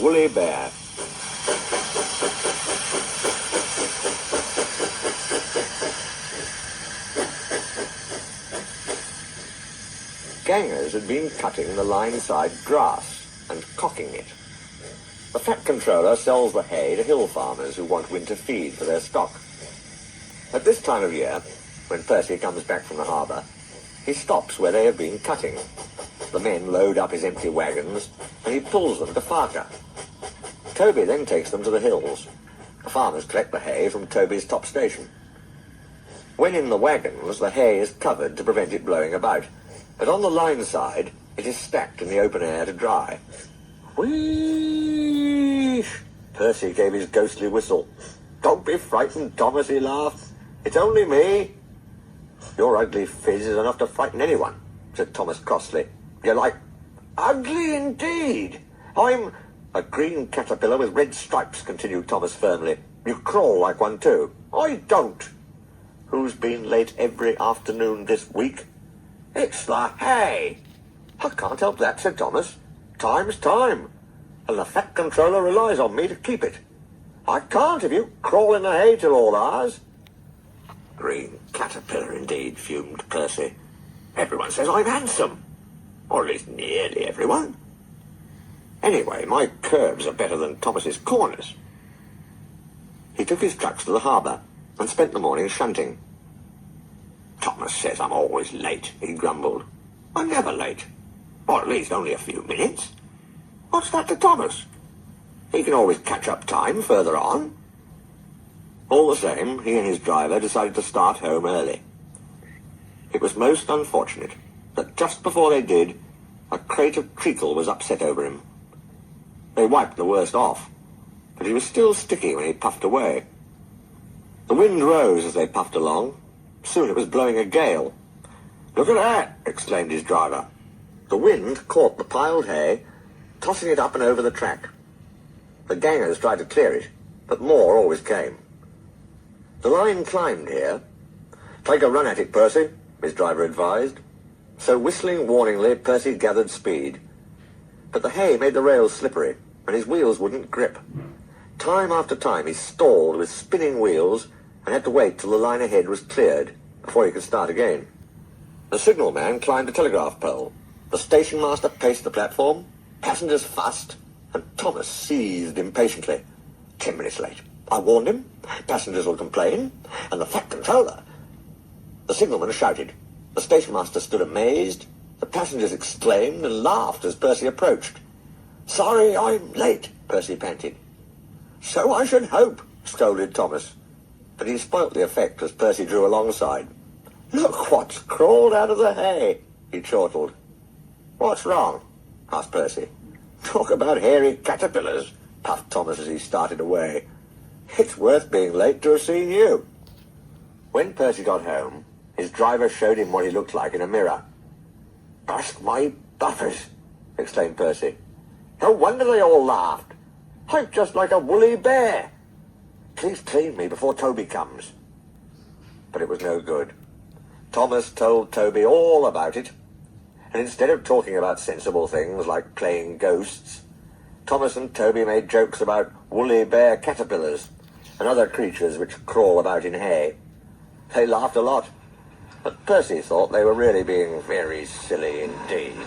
woolly bear. Gangers had been cutting the line-side grass and cocking it. The fat controller sells the hay to hill farmers who want winter feed for their stock. At this time of year, when Percy comes back from the harbour, he stops where they have been cutting. The men load up his empty wagons, and he pulls them to Farker. Toby then takes them to the hills. The farmers collect the hay from Toby's top station. When in the wagons, the hay is covered to prevent it blowing about, but on the line side, it is stacked in the open air to dry. Whee! Percy gave his ghostly whistle. "Don't be frightened, Thomas," he laughed. "It's only me." "Your ugly phiz is enough to frighten anyone," said Thomas crossly. "You're like..." "Ugly indeed! I'm..." "A green caterpillar with red stripes," continued Thomas firmly. "You crawl like one too." "I don't." "Who's been late every afternoon this week?" "It's the hay." "I can't help that," said Thomas. "Time's time, and the fat controller relies on me to keep it. I can't if you crawl in the hay till all ours." "Green caterpillar indeed," fumed Percy. "Everyone says I'm handsome. Or at least nearly everyone. Anyway, my curbs are better than Thomas's corners." He took his trucks to the harbour and spent the morning shunting. "Thomas says I'm always late," he grumbled. "I'm never late. Or at least only a few minutes. What's that to Thomas? He can always catch up time further on." All the same, he and his driver decided to start home early. It was most unfortunate that just before they did, a crate of treacle was upset over him. They wiped the worst off, but he was still sticky when he puffed away. The wind rose as they puffed along. Soon it was blowing a gale. "Look at that!" exclaimed his driver. The wind caught the piled hay, tossing it up and over the track. The gangers tried to clear it, but more always came. The line climbed here. "Take a run at it, Percy," his driver advised. So whistling warningly, Percy gathered speed. But the hay made the rails slippery, and his wheels wouldn't grip. Time after time he stalled with spinning wheels and had to wait till the line ahead was cleared before he could start again. The signalman climbed a telegraph pole. The station master paced the platform. Passengers fussed, and Thomas seethed impatiently. 10 minutes late. I warned him. Passengers will complain. And the fat controller. The signalman shouted. The station master stood amazed. The passengers exclaimed and laughed as Percy approached. "Sorry, I'm late," Percy panted. "So I should hope," scolded Thomas. But he spoilt the effect as Percy drew alongside. "Look what's crawled out of the hay," he chortled. "What's wrong?" asked Percy. "Talk about hairy caterpillars," puffed Thomas as he started away. "It's worth being late to have seen you." When Percy got home, his driver showed him what he looked like in a mirror. "Bust my buffers," exclaimed Percy. "No wonder they all laughed. I'm just like a woolly bear. Please clean me before Toby comes." But it was no good. Thomas told Toby all about it, and instead of talking about sensible things like playing ghosts, Thomas and Toby made jokes about woolly bear caterpillars and other creatures which crawl about in hay. They laughed a lot, but Percy thought they were really being very silly indeed.